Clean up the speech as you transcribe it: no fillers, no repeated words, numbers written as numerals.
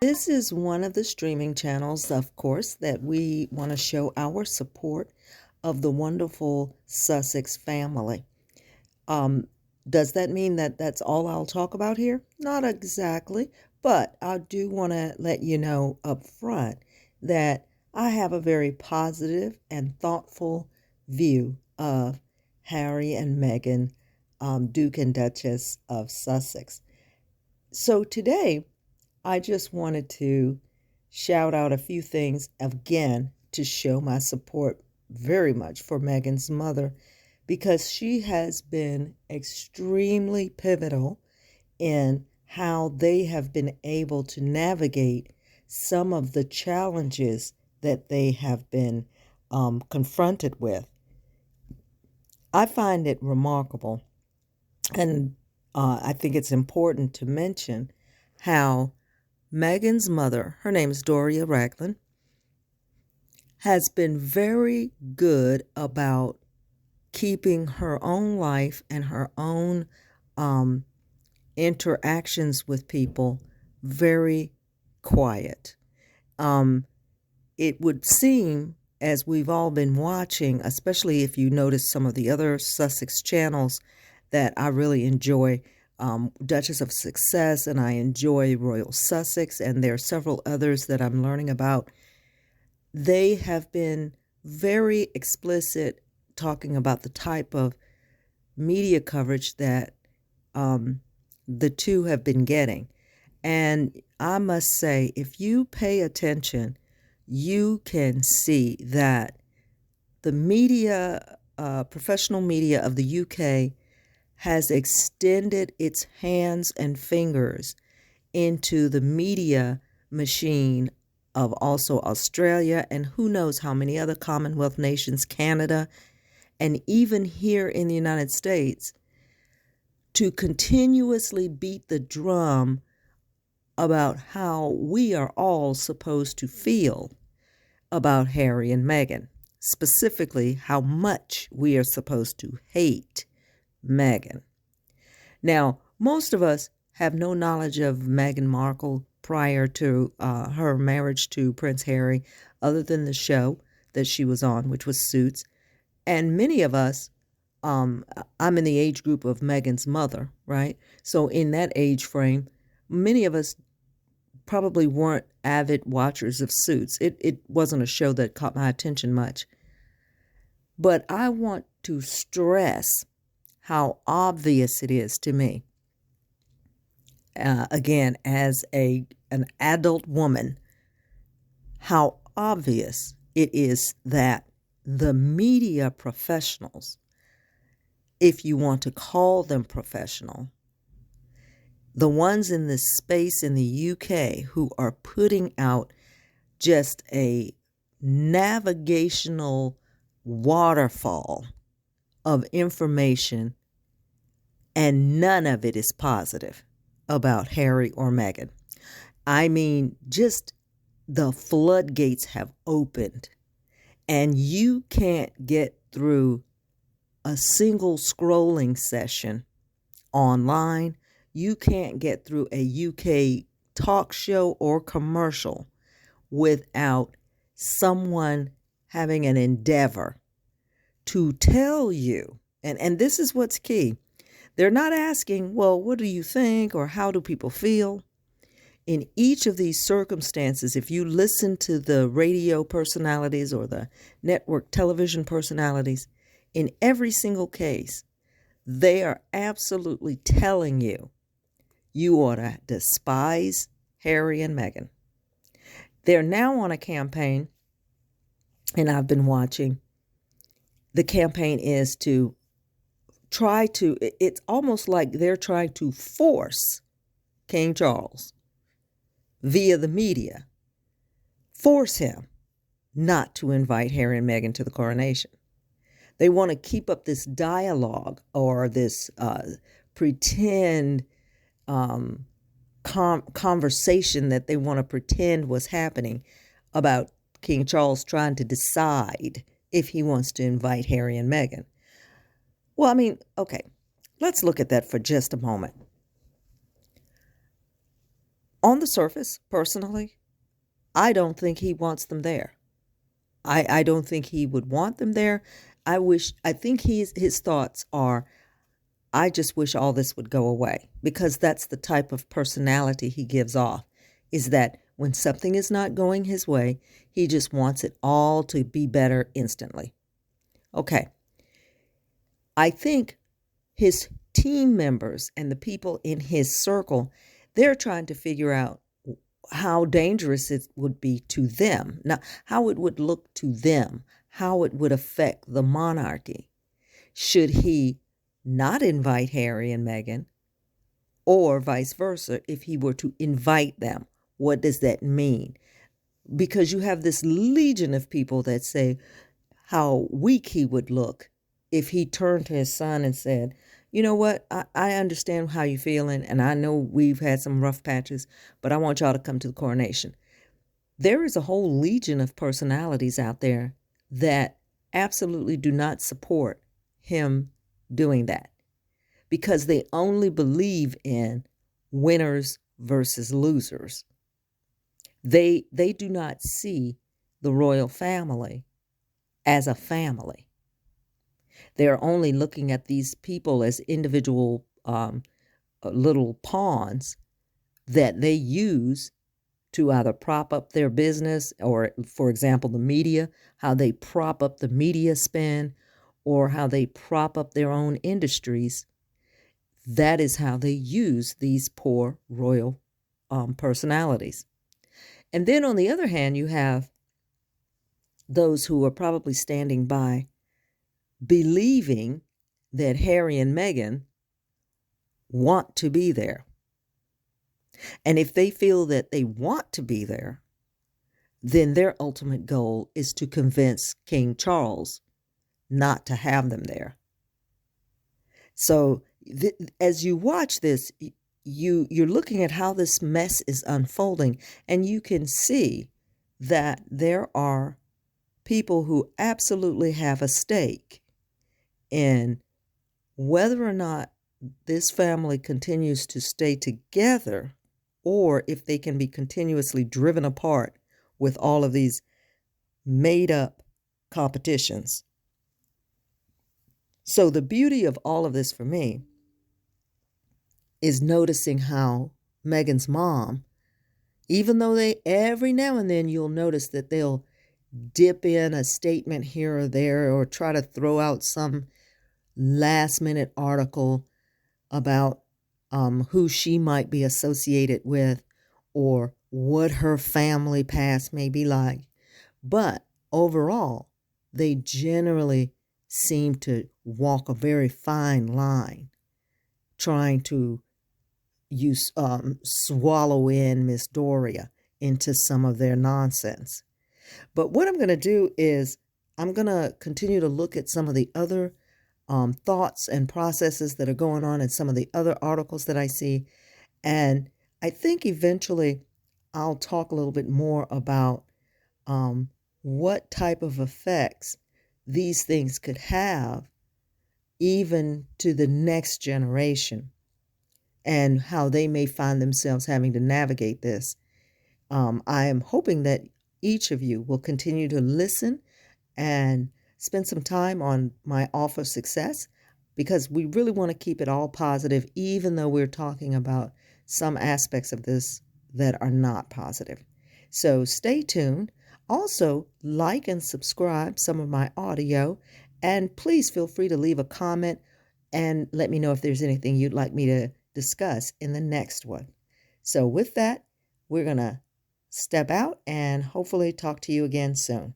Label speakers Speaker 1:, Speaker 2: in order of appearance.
Speaker 1: This is one of the streaming channels, of course, that we want to show our support of the wonderful Sussex family. Um, does that mean that that's all I'll talk about here? Not exactly, but I do want to let you know up front that I have a very positive and thoughtful view of Harry and Meghan, Duke and Duchess of Sussex. So today, I just wanted to shout out a few things again to show my support very much for Meghan's mother because she has been extremely pivotal in how they have been able to navigate some of the challenges that they have been confronted with. I find it remarkable, and I think it's important to mention how Meghan's mother, her name is Doria Ragland, has been very good about keeping her own life and her own interactions with people very quiet. It would seem, as we've all been watching, especially if you notice some of the other Sussex channels that I really enjoy, Duchess of Success, and I enjoy Royal Sussex, and there are several others that I'm learning about. They have been very explicit talking about the type of media coverage that the two have been getting. And I must say, if you pay attention, you can see that the media, professional media of the UK has extended its hands and fingers into the media machine of also Australia and who knows how many other Commonwealth nations, Canada, and even here in the United States, to continuously beat the drum about how we are all supposed to feel about Harry and Meghan, specifically how much we are supposed to hate Meghan. Now, most of us have no knowledge of Meghan Markle prior to her marriage to Prince Harry, other than the show that she was on, which was Suits. And many of us, I'm in the age group of Meghan's mother, right? So in that age frame, many of us probably weren't avid watchers of Suits. It wasn't a show that caught my attention much. But I want to stress how obvious it is to me, again, as an adult woman, how obvious it is that the media professionals, if you want to call them professional, the ones in this space in the UK who are putting out just a navigational waterfall of information, and none of it is positive about Harry or Meghan. I mean, just the floodgates have opened, and you can't get through a single scrolling session online. You can't get through a UK talk show or commercial without someone having an endeavor to tell you, and this is what's key. They're not asking, well, what do you think or how do people feel? In each of these circumstances, if you listen to the radio personalities or the network television personalities, in every single case, they are absolutely telling you, you ought to despise Harry and Meghan. They're now on a campaign, and I've been watching. The campaign is to it's almost like they're trying to force King Charles via the media, force him not to invite Harry and Meghan to the coronation. They want to keep up this dialogue or this pretend conversation that they want to pretend was happening about King Charles trying to decide if he wants to invite Harry and Meghan. Well, I mean, okay, let's look at that for just a moment. On the surface, personally, I don't think he wants them there. I don't think he would want them there. I think his thoughts are, I just wish all this would go away, because that's the type of personality he gives off, is that when something is not going his way, he just wants it all to be better instantly. Okay. I think his team members and the people in his circle, they're trying to figure out how dangerous it would be to them. Now, how it would look to them, how it would affect the monarchy. Should he not invite Harry and Meghan, or vice versa, if he were to invite them? What does that mean? Because you have this legion of people that say how weak he would look if he turned to his son and said, you know what, I understand how you're feeling, and I know we've had some rough patches, but I want y'all to come to the coronation. There is a whole legion of personalities out there that absolutely do not support him doing that, because they only believe in winners versus losers. They do not see the royal family as a family. They're only looking at these people as individual little pawns that they use to either prop up their business, or, for example, the media, how they prop up the media spin, or how they prop up their own industries. That is how they use these poor royal personalities. And then on the other hand, you have those who are probably standing by, believing that Harry and Meghan want to be there. And if they feel that they want to be there, then their ultimate goal is to convince King Charles not to have them there. So as you watch this, you're looking at how this mess is unfolding, and you can see that there are people who absolutely have a stake in whether or not this family continues to stay together, or if they can be continuously driven apart with all of these made-up competitions. So the beauty of all of this for me is noticing how Meghan's mom, even though they, every now and then you'll notice that they'll dip in a statement here or there, or try to throw out some last-minute article about who she might be associated with, or what her family past may be like. But overall, they generally seem to walk a very fine line, trying to swallow in Miss Doria into some of their nonsense. But what I'm going to do is I'm going to continue to look at some of the other thoughts and processes that are going on in some of the other articles that I see. And I think eventually I'll talk a little bit more about what type of effects these things could have even to the next generation, and how they may find themselves having to navigate this. I am hoping that each of you will continue to listen and spend some time on my All4Success, because we really want to keep it all positive, even though we're talking about some aspects of this that are not positive. So stay tuned. Also, like and subscribe some of my audio, and please feel free to leave a comment and let me know if there's anything you'd like me to discuss in the next one. So with that, we're going to step out and hopefully talk to you again soon.